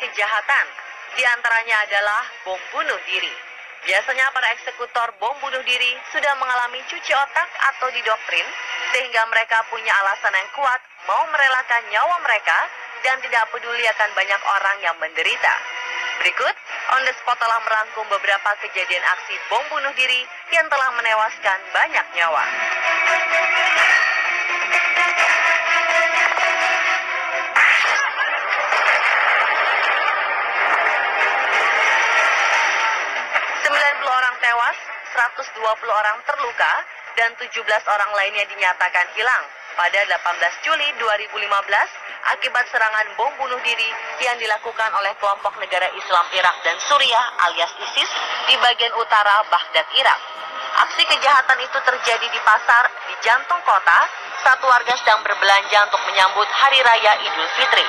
kejahatan. Di antaranya adalah bom bunuh diri. Biasanya para eksekutor bom bunuh diri sudah mengalami cuci otak atau didoktrin, sehingga mereka punya alasan yang kuat mau merelakan nyawa mereka dan tidak peduli akan banyak orang yang menderita. Berikut, On The Spot telah merangkum beberapa kejadian aksi bom bunuh diri yang telah menewaskan banyak nyawa. Orang tewas, 120 orang terluka, dan 17 orang lainnya dinyatakan hilang pada 18 Juli 2015 akibat serangan bom bunuh diri yang dilakukan oleh kelompok negara Islam Irak dan Suriah alias ISIS di bagian utara Baghdad, Irak. Aksi kejahatan itu terjadi di pasar di jantung kota saat warga sedang berbelanja untuk menyambut Hari Raya Idul Fitri.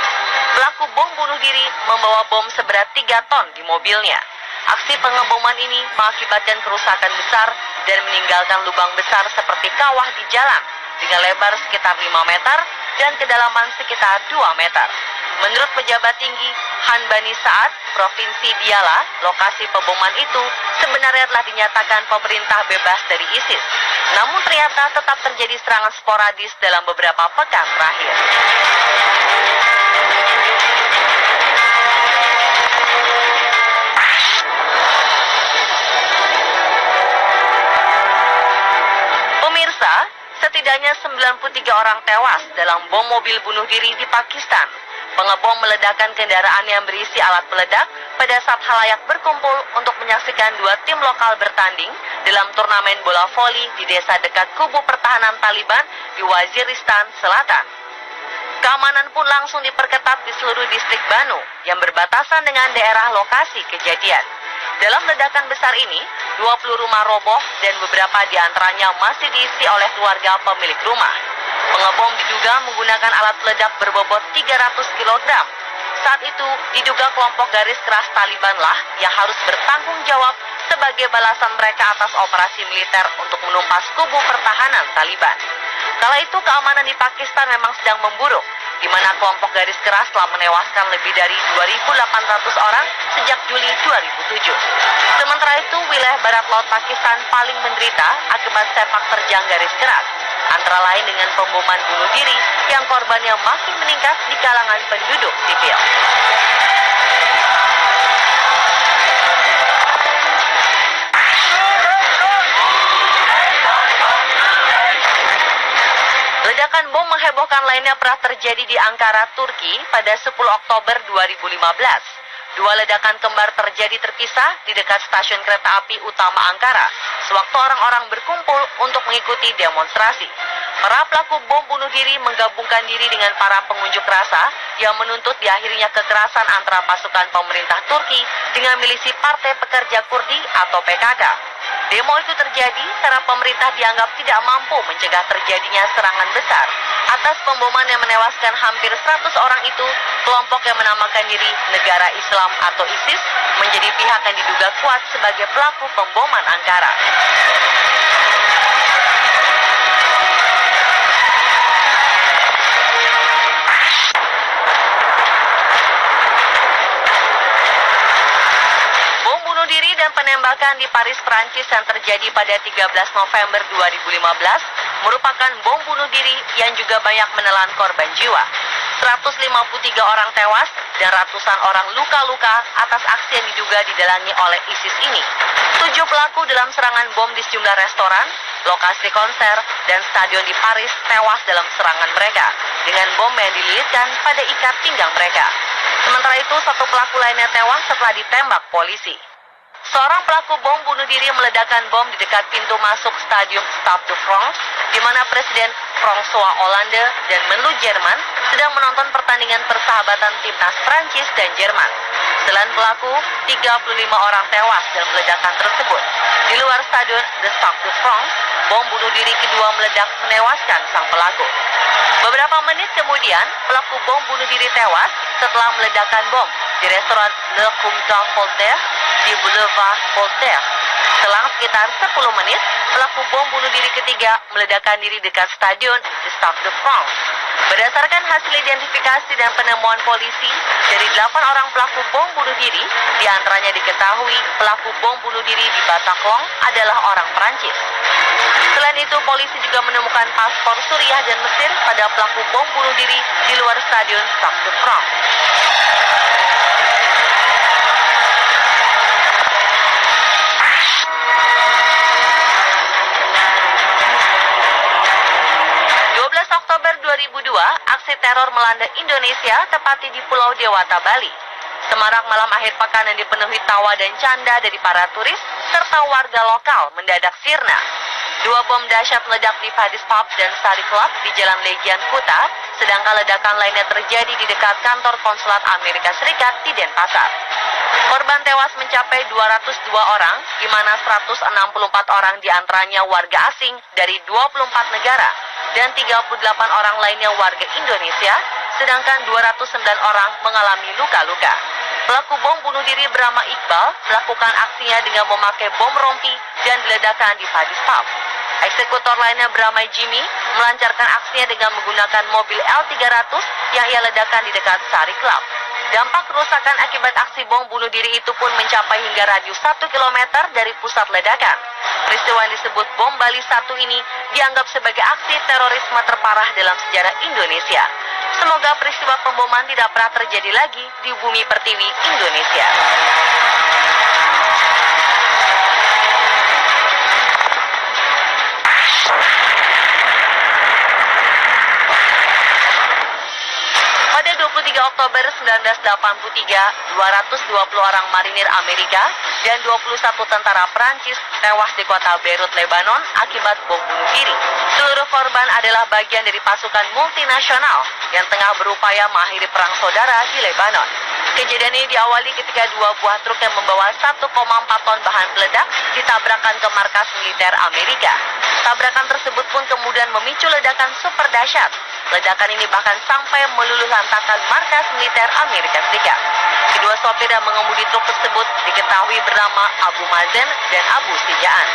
Pelaku bom bunuh diri membawa bom seberat 3 ton di mobilnya. Aksi pengeboman ini mengakibatkan kerusakan besar dan meninggalkan lubang besar seperti kawah di jalan dengan lebar sekitar 5 meter dan kedalaman sekitar 2 meter. Menurut pejabat tinggi Hanbani Saad, Provinsi Diyala, lokasi pemboman itu sebenarnya telah dinyatakan pemerintah bebas dari ISIS. Namun ternyata tetap terjadi serangan sporadis dalam beberapa pekan terakhir. Setidaknya 93 orang tewas dalam bom mobil bunuh diri di Pakistan. Pengebom meledakkan kendaraan yang berisi alat peledak pada saat khalayak berkumpul untuk menyaksikan 2 tim lokal bertanding dalam turnamen bola voli di desa dekat kubu pertahanan Taliban di Waziristan Selatan. Keamanan pun langsung diperketat di seluruh distrik Banu yang berbatasan dengan daerah lokasi kejadian. Dalam ledakan besar ini, 20 rumah roboh dan beberapa di antaranya masih diisi oleh keluarga pemilik rumah. Pengebom diduga menggunakan alat peledak berbobot 300 kg. Saat itu, diduga kelompok garis keras Taliban lah yang harus bertanggung jawab sebagai balasan mereka atas operasi militer untuk menumpas kubu pertahanan Taliban. Kala itu keamanan di Pakistan memang sedang memburuk, di mana kelompok garis keras telah menewaskan lebih dari 2.800 orang sejak Juli 2007. Sementara itu, wilayah barat laut Pakistan paling menderita akibat sepak terjang garis keras, antara lain dengan pemboman bunuh diri yang korbannya makin meningkat di kalangan penduduk sipil. Ledakan bom menghebohkan lainnya pernah terjadi di Ankara, Turki pada 10 Oktober 2015. 2 ledakan kembar terjadi terpisah di dekat stasiun kereta api utama Ankara, sewaktu orang-orang berkumpul untuk mengikuti demonstrasi. Para pelaku bom bunuh diri menggabungkan diri dengan para pengunjuk rasa yang menuntut diakhirinya kekerasan antara pasukan pemerintah Turki dengan milisi Partai Pekerja Kurdi atau PKK. Demo itu terjadi karena pemerintah dianggap tidak mampu mencegah terjadinya serangan besar. Atas pemboman yang menewaskan hampir 100 orang itu, kelompok yang menamakan diri Negara Islam atau ISIS menjadi pihak yang diduga kuat sebagai pelaku pemboman Ankara. Diri dan penembakan di Paris, Prancis yang terjadi pada 13 November 2015 merupakan bom bunuh diri yang juga banyak menelan korban jiwa. 153 orang tewas dan ratusan orang luka-luka atas aksi yang diduga didalangi oleh ISIS ini. 7 pelaku dalam serangan bom di sejumlah restoran, lokasi konser, dan stadion di Paris tewas dalam serangan mereka dengan bom yang dililitkan pada ikat pinggang mereka. Sementara itu, 1 pelaku lainnya tewas setelah ditembak polisi. Seorang pelaku bom bunuh diri meledakkan bom di dekat pintu masuk Stadion Stade de France, di mana Presiden François Hollande dan Menlu Jerman sedang menonton pertandingan persahabatan timnas Prancis dan Jerman. Selain pelaku, 35 orang tewas dalam ledakan tersebut. Di luar Stadion The Stade de France, bom bunuh diri kedua meledak menewaskan sang pelaku. Beberapa menit kemudian, pelaku bom bunuh diri tewas setelah meledakkan bom di restoran Le Comtois Voltaire di Boulevard Voltaire. Selang sekitar 10 menit, pelaku bom bunuh diri ketiga meledakkan diri dekat stadion di Stade de France. Berdasarkan hasil identifikasi dan penemuan polisi, dari 8 orang pelaku bom bunuh diri, diantaranya diketahui pelaku bom bunuh diri di Bataclan adalah orang Perancis. Selain itu, polisi juga menemukan paspor Suriah dan Mesir pada pelaku bom bunuh diri di luar stadion Stade de France. Oktober 2002, aksi teror melanda Indonesia tepatnya di Pulau Dewata, Bali. Semarak malam akhir pekan yang dipenuhi tawa dan canda dari para turis serta warga lokal mendadak sirna. 2 bom dahsyat meledak di Paddy's Pub dan Sari Club di Jalan Legian Kuta, sedangkan ledakan lainnya terjadi di dekat kantor konsulat Amerika Serikat di Denpasar. Korban tewas mencapai 202 orang, di mana 164 orang diantaranya warga asing dari 24 negara dan 38 orang lainnya warga Indonesia, sedangkan 209 orang mengalami luka-luka. Pelaku bom bunuh diri bernama Iqbal melakukan aksinya dengan memakai bom rompi dan diledakkan di Paddy's Pub. Eksekutor lainnya bernama Jimmy melancarkan aksinya dengan menggunakan mobil L300 yang ia ledakan di dekat Sari Club. Dampak kerusakan akibat aksi bom bunuh diri itu pun mencapai hingga radius 1 km dari pusat ledakan. Peristiwa yang disebut bom Bali 1 ini dianggap sebagai aksi terorisme terparah dalam sejarah Indonesia. Semoga peristiwa pemboman tidak pernah terjadi lagi di bumi pertiwi Indonesia. Pada 23 Oktober 1983, 220 orang marinir Amerika dan 21 tentara Perancis tewas di kota Beirut, Lebanon akibat bom bunuh diri. Seluruh korban adalah bagian dari pasukan multinasional yang tengah berupaya mengakhiri perang saudara di Lebanon. Kejadian ini diawali ketika 2 buah truk yang membawa 1,4 ton bahan peledak ditabrakkan ke markas militer Amerika. Tabrakan tersebut pun kemudian memicu ledakan super dahsyat. Ledakan ini bahkan sampai meluluh lantakan markas militer Amerika Serikat. Kedua sopir yang mengemudi truk tersebut diketahui bernama Abu Mazen dan Abu Sijaan.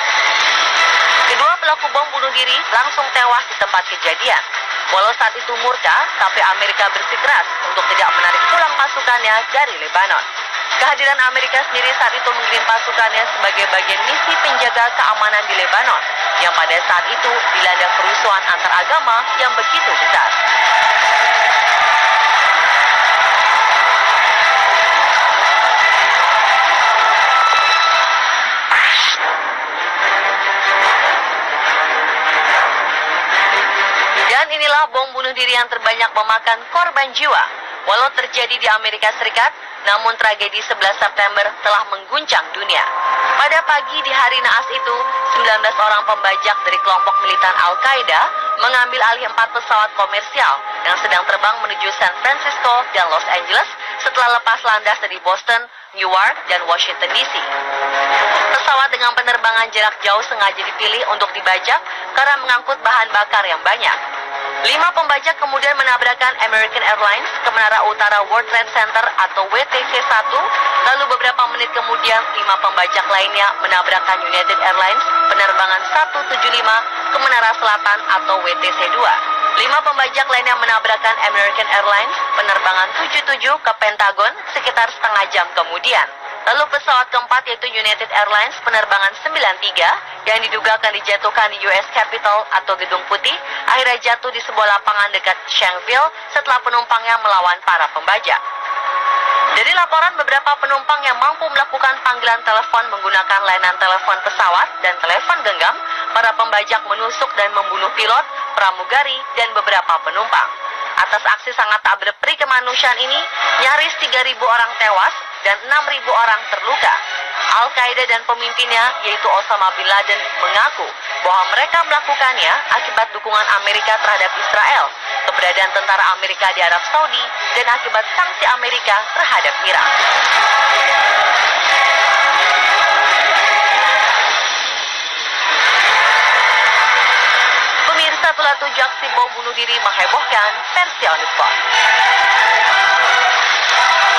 Kedua pelaku bom bunuh diri langsung tewas di tempat kejadian. Walau saat itu murka, tapi Amerika bersikeras untuk tidak menarik pulang pasukannya dari Lebanon. Kehadiran Amerika sendiri saat itu mengirim pasukannya sebagai bagian misi penjaga keamanan di Lebanon, yang pada saat itu dilanda kerusuhan antar agama yang begitu besar. Dan inilah bom bunuh diri yang terbanyak memakan korban jiwa. Walau terjadi di Amerika Serikat, namun tragedi 11 September telah mengguncang dunia. Pada pagi di hari naas itu, 19 orang pembajak dari kelompok militan Al-Qaeda mengambil alih 4 pesawat komersial yang sedang terbang menuju San Francisco dan Los Angeles setelah lepas landas dari Boston, Newark, dan Washington DC. Pesawat dengan penerbangan jarak jauh sengaja dipilih untuk dibajak karena mengangkut bahan bakar yang banyak. 5 pembajak kemudian menabrakkan American Airlines ke Menara Utara World Trade Center atau WTC-1, lalu beberapa menit kemudian 5 pembajak lainnya menabrakkan United Airlines penerbangan 175 ke Menara Selatan atau WTC-2. 5 pembajak lainnya menabrakkan American Airlines penerbangan 77 ke Pentagon sekitar setengah jam kemudian. Lalu pesawat keempat yaitu United Airlines penerbangan 93 yang diduga akan dijatuhkan di US Capitol atau Gedung Putih akhirnya jatuh di sebuah lapangan dekat Shanksville setelah penumpangnya melawan para pembajak. Dari laporan beberapa penumpang yang mampu melakukan panggilan telepon menggunakan layanan telepon pesawat dan telepon genggam, para pembajak menusuk dan membunuh pilot, pramugari, dan beberapa penumpang. Atas aksi sangat tak berperi kemanusiaan ini, nyaris 3.000 orang tewas dan 6.000 orang terluka. Al-Qaeda dan pemimpinnya, yaitu Osama bin Laden, mengaku bahwa mereka melakukannya akibat dukungan Amerika terhadap Israel, keberadaan tentara Amerika di Arab Saudi, dan akibat sanksi Amerika terhadap Irak. Pemirsa, telah 7 aksi bom bunuh diri menghebohkan versi On The Spot.